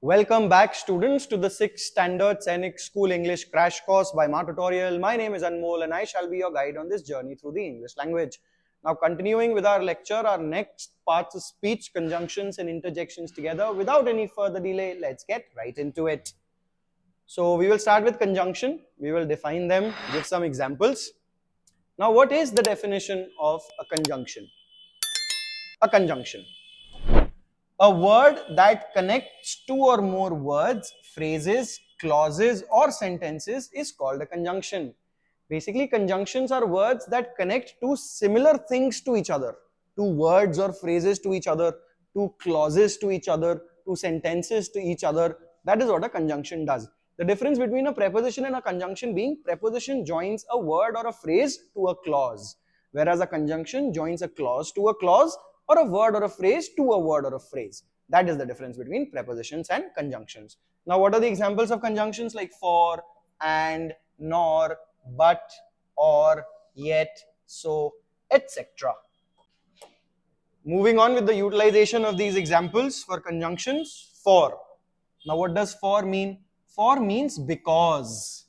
Welcome back, students, to the 6th Standard Sainik School English Crash Course by Ma Tutorial. My name is Anmol and I shall be your guide on this journey through the English language. Now, continuing with our lecture, our next parts of speech, conjunctions and interjections together. Without any further delay, let's get right into it. So, we will start with conjunction. We will define them, give some examples. Now, what is the definition of a conjunction? A conjunction: a word that connects two or more words, phrases, clauses, or sentences is called a conjunction. Basically, conjunctions are words that connect two similar things to each other, two words or phrases to each other, two clauses to each other, two sentences to each other. That is what a conjunction does. The difference between a preposition and a conjunction being preposition joins a word or a phrase to a clause, whereas a conjunction joins a clause to a clause or a word or a phrase to a word or a phrase. That is the difference between prepositions and conjunctions. Now, what are the examples of conjunctions like for, and, nor, but, or, yet, so, etc. Moving on with the utilization of these examples for conjunctions. For. Now, what does for mean? For means because.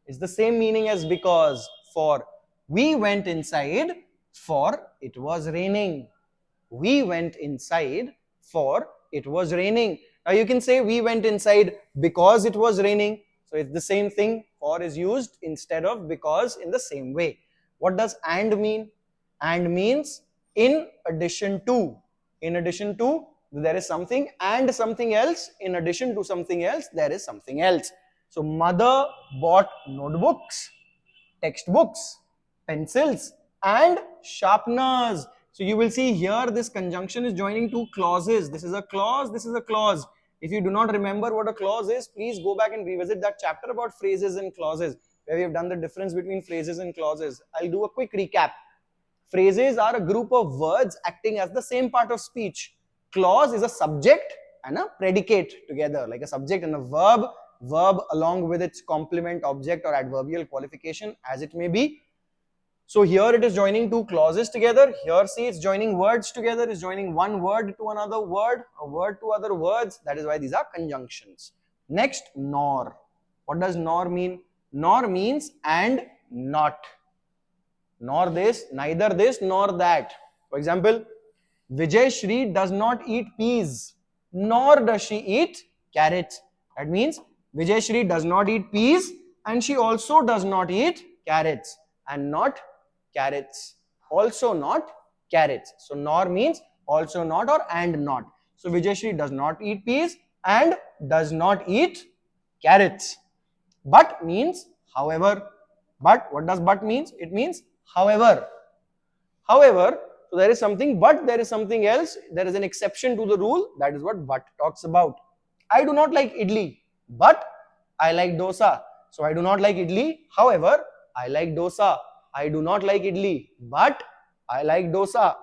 It's the same meaning as because. For. We went inside, for it was raining. We went inside, for it was raining. Now you can say we went inside because it was raining. So it's the same thing. For is used instead of because in the same way. What does and mean? And means in addition to. In addition to, there is something and something else. In addition to something else, there is something else. So mother bought notebooks, textbooks, pencils, and sharpeners. So you will see here this conjunction is joining two clauses. This is a clause, this is a clause. If you do not remember what a clause is, please go back and revisit that chapter about phrases and clauses, where we have done the difference between phrases and clauses. I'll do a quick recap. Phrases are a group of words acting as the same part of speech. Clause is a subject and a predicate together, like a subject and a verb along with its complement, object, or adverbial qualification, as it may be. So here it is joining two clauses together. Here see it's joining words together. It's joining one word to another word, a word to other words. That is why these are conjunctions. Next, nor. What does nor mean? Nor means and not. Nor this, neither this nor that. For example, Vijay Shri does not eat peas, nor does she eat carrots. That means Vijay Shri does not eat peas and she also does not eat carrots, and not carrots, also not carrots. So nor means also not or and not. So Vijayashri does not eat peas and does not eat carrots. But means however. But what does but means? It means however. However, so there is something, but there is something else. There is an exception to the rule. That is what but talks about. I do not like idli, but I like dosa. So I do not like idli. However, I like dosa. I do not like idli, but I like dosa.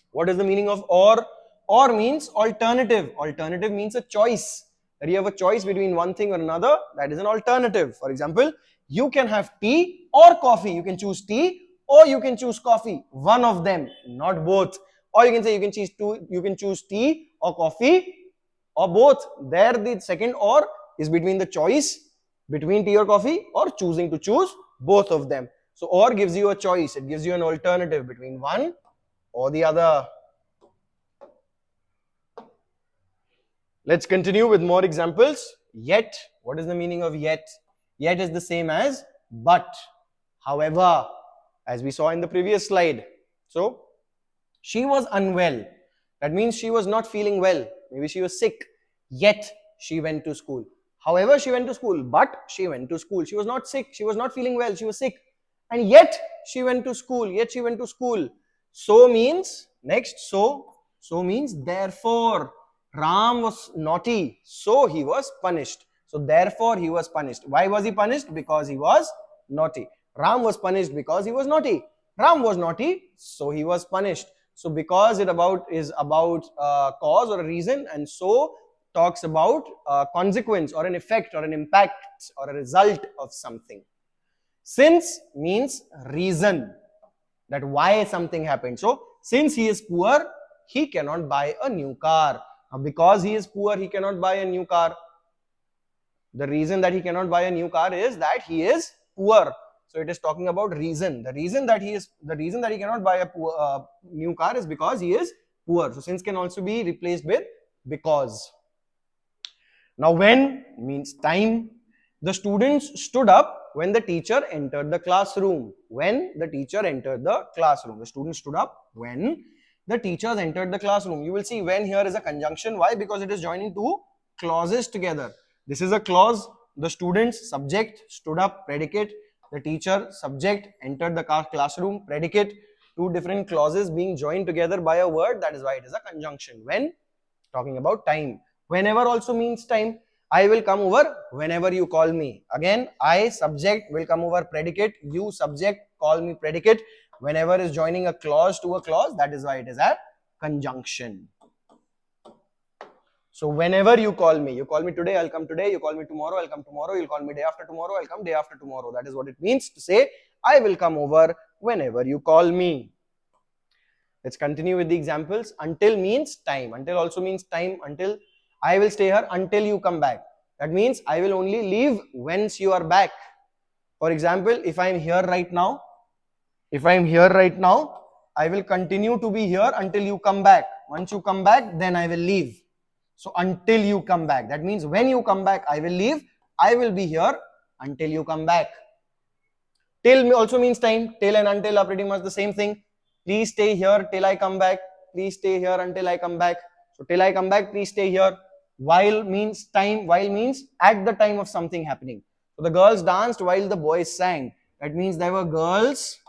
What is the meaning of or? Or means alternative. Alternative means a choice. That you have a choice between one thing or another. That is an alternative. For example, you can have tea or coffee. You can choose tea or you can choose coffee. One of them, not both. Or you can say you can choose tea or coffee or both. There the second or is between the choice between tea or coffee or choosing to choose both of them. So or gives you a choice. It gives you an alternative between one or the other. Let's continue with more examples. Yet. What is the meaning of yet? Yet is the same as but. However, as we saw in the previous slide. So, she was unwell. That means she was not feeling well. Maybe she was sick. Yet she went to school. However, she went to school. But she went to school. She was not sick. She was not feeling well. She was sick. And yet she went to school. Yet she went to school. So means, next, so means therefore. Ram was naughty, so he was punished. So therefore he was punished. Why was he punished? Because he was naughty. Ram was punished because he was naughty. Ram was naughty, so he was punished. So because it is about cause or a reason, and so talks about consequence or an effect or an impact or a result of something. Since means reason, that why something happened. So since he is poor, he cannot buy a new car. Now, because he is poor, he cannot buy a new car. The reason that he cannot buy a new car is that he is poor. So it is talking about reason. The reason that he cannot buy a new car is because he is poor. So since can also be replaced with because. Now when means time. The students stood up when the teacher entered the classroom. When the teacher entered the classroom. The students stood up when the teachers entered the classroom. You will see when here is a conjunction. Why? Because it is joining two clauses together. This is a clause. The students, subject, stood up, predicate. The teacher, subject, entered the classroom, predicate. Two different clauses being joined together by a word. That is why it is a conjunction. When talking about time. Whenever also means time. I will come over whenever you call me. Again, I, subject, will come over predicate. You, subject, call me predicate. Whenever is joining a clause to a clause, that is why it is a conjunction. So whenever you call me today, I'll come today. You call me tomorrow, I'll come tomorrow. You'll call me day after tomorrow, I'll come day after tomorrow. That is what it means to say, I will come over whenever you call me. Let's continue with the examples. Until means time. Until also means time. Until, I will stay here until you come back. That means I will only leave once you are back. For example, if I am here right now, I will continue to be here until you come back. Once you come back, then I will leave. So until you come back. That means when you come back, I will leave. I will be here until you come back. Till also means time. Till and until are pretty much the same thing. Please stay here till I come back. Please stay here until I come back. So till I come back, please stay here. While means time. While means at the time of something happening. So the girls danced while the boys sang. That means there were girls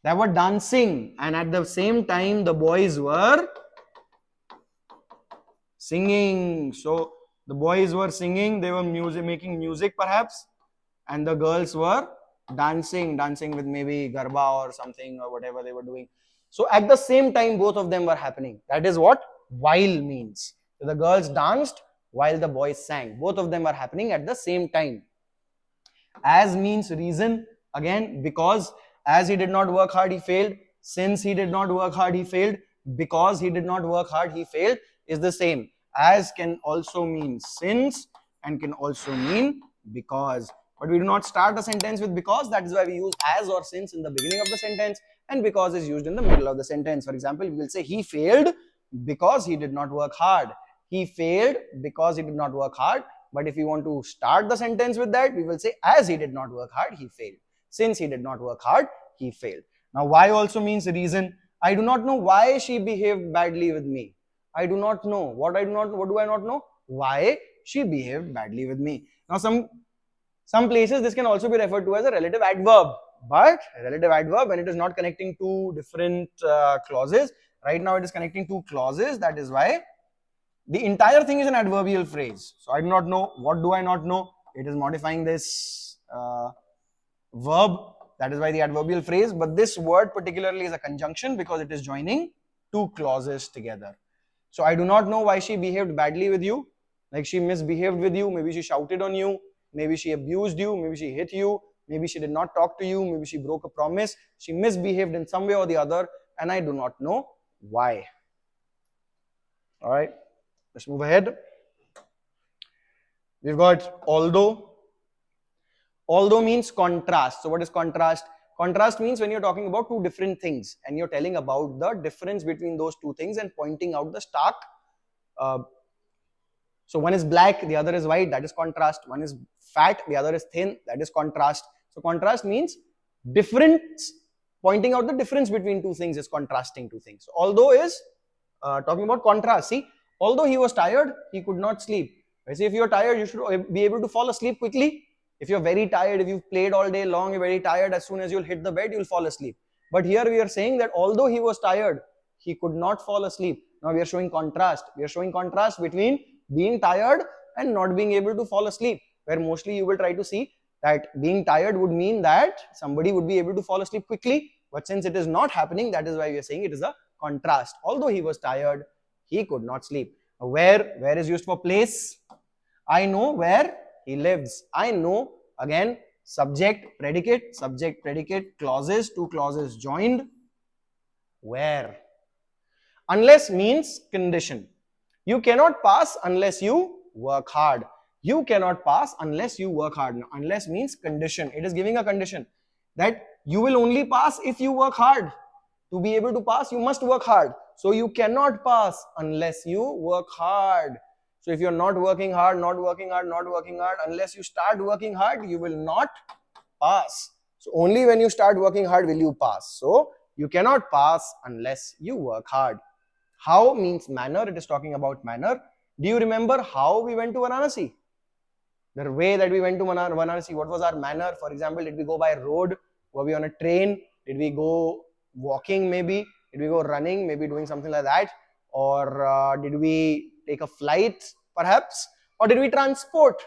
that were dancing, and at the same time the boys were singing. So the boys were singing, they were making music perhaps, and the girls were dancing with maybe garba or something or whatever they were doing. So at the same time both of them were happening. That is what while means. So the girls danced while the boys sang. Both of them are happening at the same time. As means reason. Again, because as he did not work hard, he failed. Since he did not work hard, he failed. Because he did not work hard, he failed is the same. As can also mean since and can also mean because. But we do not start a sentence with because. That is why we use as or since in the beginning of the sentence, and because is used in the middle of the sentence. For example, we will say he failed because he did not work hard. He failed because he did not work hard. But if we want to start the sentence with that, we will say as he did not work hard, he failed. Since he did not work hard, he failed. Now, why also means reason. I do not know why she behaved badly with me. I do not know. What do I not know? Why she behaved badly with me. Now, some places this can also be referred to as a relative adverb. But a relative adverb, when it is not connecting two different clauses, right now it is connecting two clauses. That is why the entire thing is an adverbial phrase. So I do not know. What do I not know? It is modifying this verb. That is why the adverbial phrase. But this word particularly is a conjunction because it is joining two clauses together. So I do not know why she behaved badly with you. Like she misbehaved with you. Maybe she shouted on you. Maybe she abused you. Maybe she hit you. Maybe she did not talk to you. Maybe she broke a promise. She misbehaved in some way or the other. And I do not know why. All right. Let's move ahead. We've got although. Although means contrast. So what is contrast? Contrast means when you're talking about two different things and you're telling about the difference between those two things and pointing out the stark. So one is black, the other is white, that is contrast. One is fat, the other is thin, that is contrast. So contrast means difference, pointing out the difference between two things is contrasting two things. So although is talking about contrast. See, although he was tired, he could not sleep. I say if you're tired, you should be able to fall asleep quickly. If you're very tired, if you've played all day long, you're very tired, as soon as you'll hit the bed, you'll fall asleep. But here we are saying that although he was tired, he could not fall asleep. Now we are showing contrast. We are showing contrast between being tired and not being able to fall asleep, where mostly you will try to see that being tired would mean that somebody would be able to fall asleep quickly. But since it is not happening, that is why we are saying it is a contrast. Although he was tired, he could not sleep. Now, where is used for place? I know where he lives. I know, again, subject, predicate, clauses, two clauses joined. Where. Unless means condition. You cannot pass unless you work hard. You cannot pass unless you work hard. Now, unless means condition. It is giving a condition that you will only pass if you work hard. To be able to pass, you must work hard. So you cannot pass unless you work hard. So if you're not working hard, not working hard, not working hard, unless you start working hard, you will not pass. So only when you start working hard will you pass. So you cannot pass unless you work hard. How means manner. It is talking about manner. Do you remember how we went to Varanasi? The way that we went to Varanasi, what was our manner? For example, did we go by road? Were we on a train? Did we go walking maybe? Did we go running? Maybe doing something like that? Or did we take a flight perhaps? Or did we transport?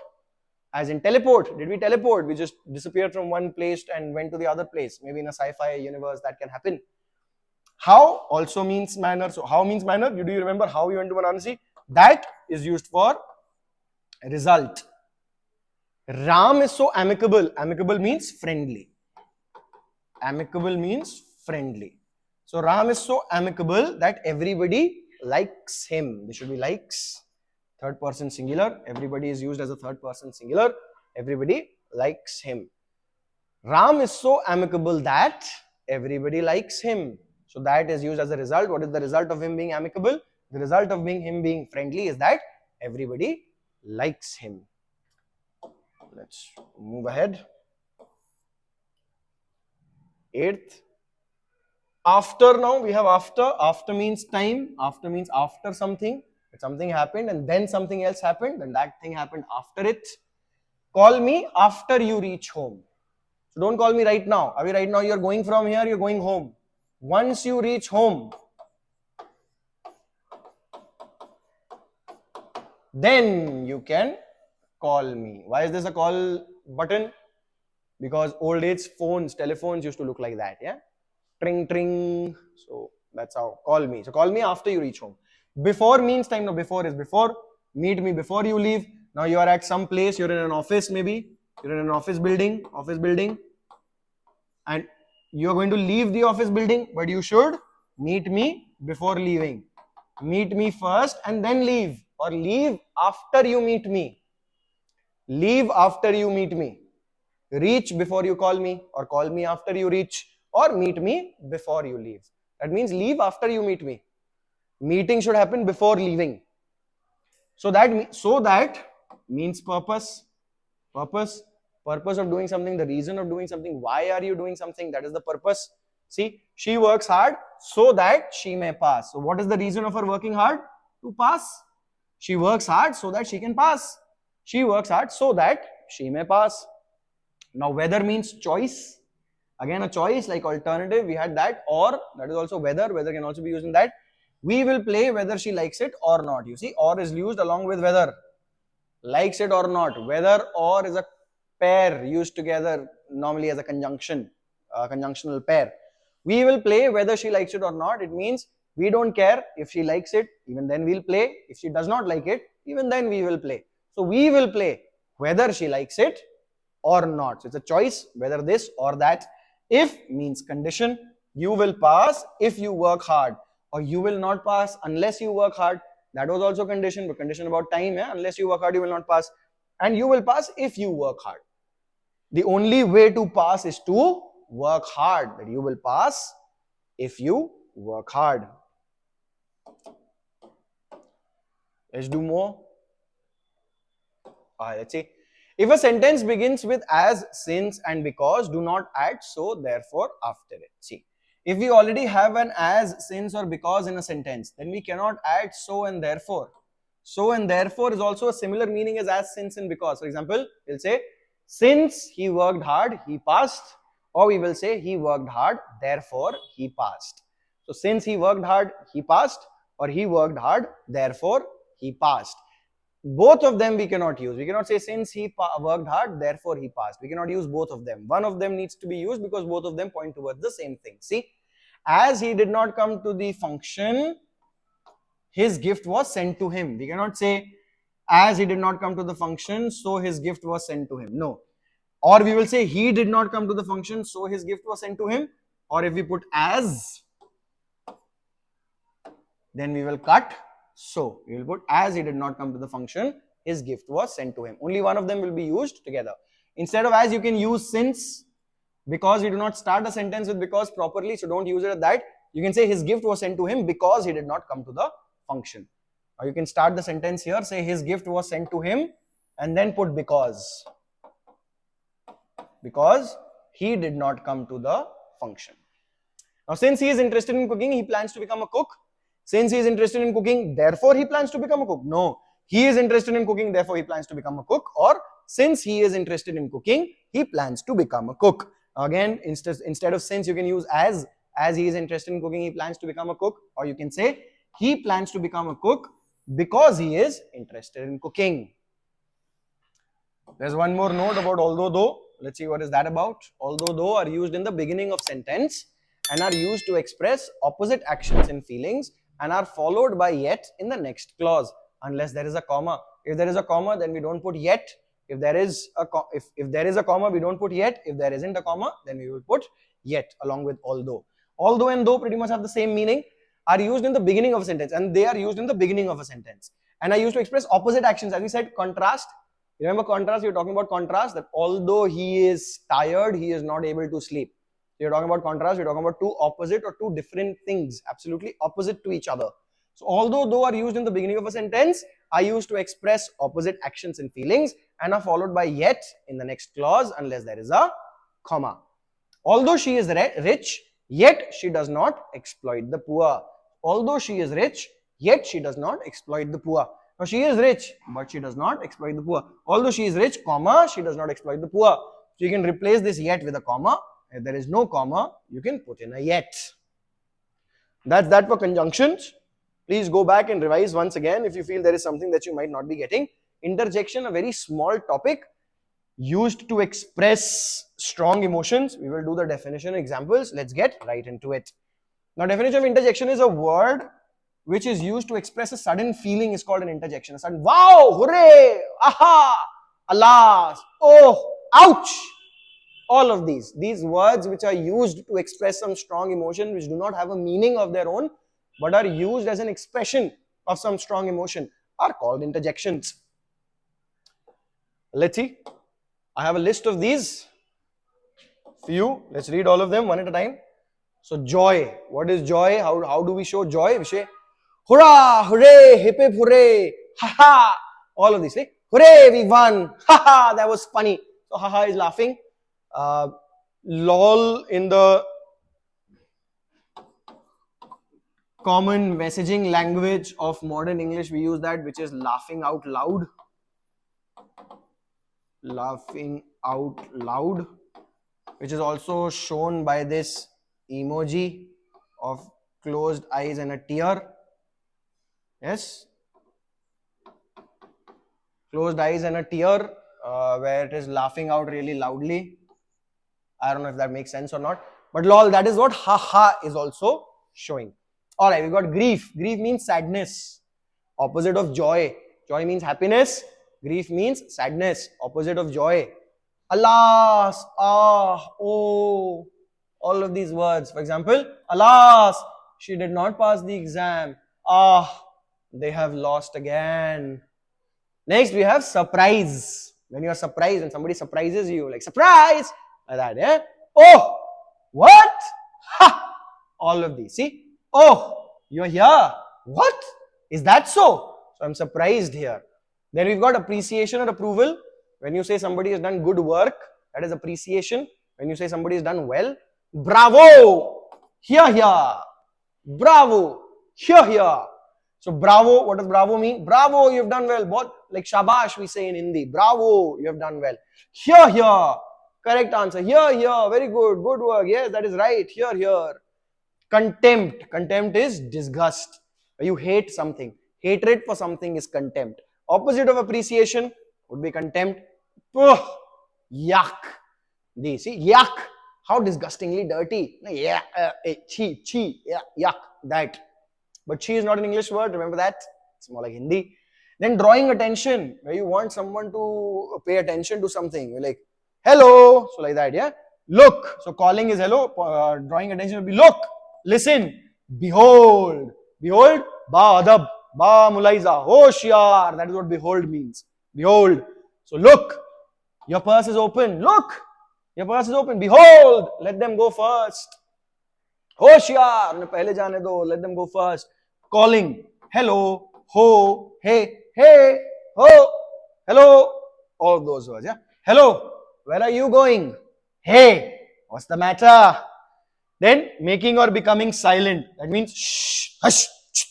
As in teleport. Did we teleport? We just disappeared from one place and went to the other place. Maybe in a sci-fi universe that can happen. How also means manner. So how means manner? Do you remember how we went to Varanasi? That is used for result. Ram is so amicable. Amicable means friendly. Amicable means friendly. So Ram is so amicable that everybody likes him. This should be likes. Third person singular. Everybody is used as a third person singular. Everybody likes him. Ram is so amicable that everybody likes him. So that is used as a result. What is the result of him being amicable? The result of him being friendly is that everybody likes him. Let's move ahead. 8th. After. Now we have after. After means time. After means after something. If something happened and then something else happened, then that thing happened after it. Call me after you reach home. So don't call me right now. Are we right now? You're going from here, you're going home. Once you reach home, then you can call me. Why is this a call button? Because old age phones, telephones used to look like that. Yeah, tring tring. So that's how. Call me. So call me after you reach home. Before means time. No, before is before. Meet me before you leave. Now you are at some place. You're in an office maybe. You're in an office building. And you're going to leave the office building, but you should meet me before leaving. Meet me first and then leave, or leave after you meet me. Leave after you meet me. Reach before you call me, or call me after you reach, or meet me before you leave. That means leave after you meet me. Meeting should happen before leaving. So that means purpose. Purpose of doing something, the reason of doing something, why are you doing something, that is the purpose. See, she works hard so that she may pass. So what is the reason of her working hard? To pass. She works hard so that she can pass. She works hard so that she may pass. Now whether means choice. Again a choice, like alternative, we had that, or, that is also whether. Whether can also be used in that. We will play whether she likes it or not. You see, or is used along with whether. Likes it or not. Whether or is a pair used together normally as a conjunction, conjunctional pair. We will play whether she likes it or not. It means we don't care if she likes it, even then we'll play. If she does not like it, even then we will play. So we will play whether she likes it or not. So it's a choice, whether this or that. If means condition. You will pass if you work hard, or you will not pass unless you work hard. That was also condition, but condition about time. Unless you work hard, you will not pass. And you will pass if you work hard. The only way to pass is to work hard. That you will pass if you work hard. Let's do more. Let's see. If a sentence begins with as, since, and because, do not add so, therefore, after it. See, if we already have an as, since, or because in a sentence, then we cannot add so and therefore. So and therefore is also a similar meaning as, since, and because. For example, we'll say, since he worked hard, he passed. Or we will say, he worked hard, therefore he passed. So since he worked hard, he passed. Or he worked hard, therefore he passed. Both of them we cannot use. We cannot say since he worked hard, therefore he passed. We cannot use both of them. One of them needs to be used because both of them point towards the same thing. See, as he did not come to the function, his gift was sent to him. We cannot say as he did not come to the function, so his gift was sent to him. No. Or we will say he did not come to the function, so his gift was sent to him. Or if we put as, then we will cut so. We will put as he did not come to the function, his gift was sent to him. Only one of them will be used together. Instead of as, you can use since, because we do not start a sentence with because properly, so don't use it at that. You can say his gift was sent to him because he did not come to the function. Or you can start the sentence here, say his gift was sent to him, and then put because he did not come to the function. Now, since he is interested in cooking, he plans to become a cook. Since he is interested in cooking, therefore he plans to become a cook. No, he is interested in cooking, therefore he plans to become a cook. Or since he is interested in cooking, he plans to become a cook. Again, instead of since, you can use as he is interested in cooking, he plans to become a cook. Or you can say he plans to become a cook because he is interested in cooking. There's one more note about although, though. Let's see what is that about. Although, though are used in the beginning of sentence and are used to express opposite actions and feelings and are followed by yet in the next clause unless there is a comma. If there is a comma, then we don't put yet. If there is a comma, we don't put yet. If there isn't a comma, then we will put yet along with although. Although and though pretty much have the same meaning, are used in the beginning of a sentence, and they are used in the beginning of a sentence and are used to express opposite actions. As we said, contrast. Remember contrast, you're talking about contrast, that although he is tired, he is not able to sleep. You're talking about contrast, you're talking about two opposite or two different things, absolutely opposite to each other. So although, though are used in the beginning of a sentence, are used to express opposite actions and feelings and are followed by yet in the next clause unless there is a comma. Although she is rich, yet she does not exploit the poor. Although she is rich, yet she does not exploit the poor. Now she is rich, but she does not exploit the poor. Although she is rich, comma, she does not exploit the poor. So you can replace this yet with a comma. If there is no comma, you can put in a yet. That's that for conjunctions. Please go back and revise once again if you feel there is something that you might not be getting. Interjection, a very small topic used to express strong emotions. We will do the definition examples. Let's get right into it. Now, definition of interjection is a word which is used to express a sudden feeling is called an interjection. A sudden wow, hooray, aha, alas, oh, ouch. All of these words which are used to express some strong emotion which do not have a meaning of their own but are used as an expression of some strong emotion are called interjections. Let's see. I have a list of these for you. Let's read all of them one at a time. So joy. What is joy? How do we show joy? We say hurrah, hooray, hip hip hooray, ha ha. All of these. Say hooray, we won. Ha ha, that was funny. So ha ha is laughing. Lol in the common messaging language of modern English, we use that, which is laughing out loud. Laughing out loud, which is also shown by this emoji of closed eyes and a tear. Yes, closed eyes and a tear, where it is laughing out really loudly. I don't know if that makes sense or not, but lol, that is what ha ha is also showing. All right, we got grief. Grief means sadness, opposite of joy. Joy means happiness. Grief means sadness, opposite of joy. Alas, ah, oh, all of these words. For example, alas, she did not pass the exam. Ah, they have lost again. Next, we have surprise. When you are surprised and somebody surprises you, like surprise, like that, yeah? Oh, what? Ha! All of these. See? Oh, you're here. What? Is that so? So I'm surprised here. Then we've got appreciation or approval. When you say somebody has done good work, that is appreciation. When you say somebody has done well, bravo, here, here. Bravo, here, here. So bravo, what does bravo mean? Bravo, you have done well. Both like shabash we say in Hindi. Bravo, you have done well. Here, here. Correct answer. Here, here. Very good. Good work. Yes, that is right. Here, here. Contempt. Contempt is disgust. You hate something. Hatred for something is contempt. Opposite of appreciation would be contempt. Ugh, yuck. See, yuck. How disgustingly dirty. Yeah, chi, yeah, yuck, that. But chi is not an English word, remember that? It's more like Hindi. Then drawing attention, where you want someone to pay attention to something. You're like, hello. So like that, yeah. Look. So calling is hello. Drawing attention will be look, listen, behold. Behold, ba adab, ba mulaiza, hoshyar. That is what behold means. Behold. So look, your purse is open. Look, your purse is open. Behold, let them go first. Hoshyar, उन्हें पहले जाने दो. Let them go first. Calling. Hello, ho, hey, hey, ho, hello. All those words, yeah. Hello, where are you going? Hey, what's the matter? Then making or becoming silent. That means shh, hush, shh,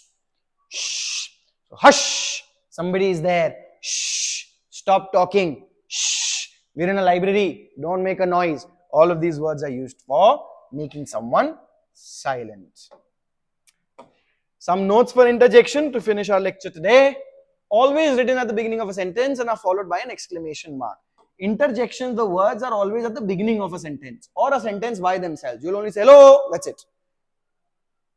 shh. So, hush, somebody is there. Shh, stop talking. Shh, we're in a library. Don't make a noise. All of these words are used for making someone silent. Some notes for interjection to finish our lecture today. Always written at the beginning of a sentence and are followed by an exclamation mark. Interjections, the words are always at the beginning of a sentence or a sentence by themselves. You'll only say hello, that's it.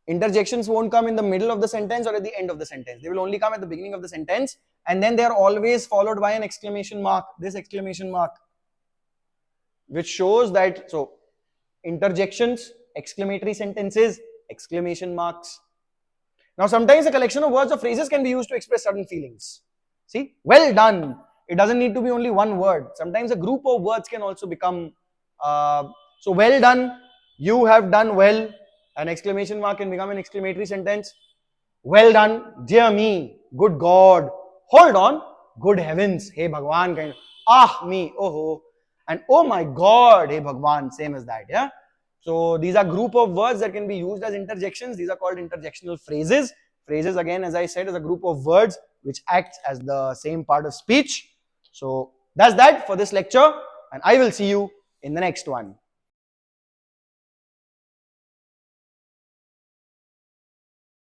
Interjections won't come in the middle of the sentence or at the end of the sentence. They will only come at the beginning of the sentence and then they are always followed by an exclamation mark. This exclamation mark, which shows that, so interjections, exclamatory sentences, exclamation marks. Now, sometimes a collection of words or phrases can be used to express certain feelings. See, well done. It doesn't need to be only one word. Sometimes a group of words can also become, so well done, you have done well. An exclamation mark can become an exclamatory sentence. Well done, dear me, good God, hold on, good heavens, hey Bhagwan, kind of, ah me, oh, and oh my God, hey Bhagwan, same as that, yeah. So these are group of words that can be used as interjections. These are called interjectional phrases. Phrases, again, as I said, is a group of words which acts as the same part of speech. So that's that for this lecture, and I will see you in the next one.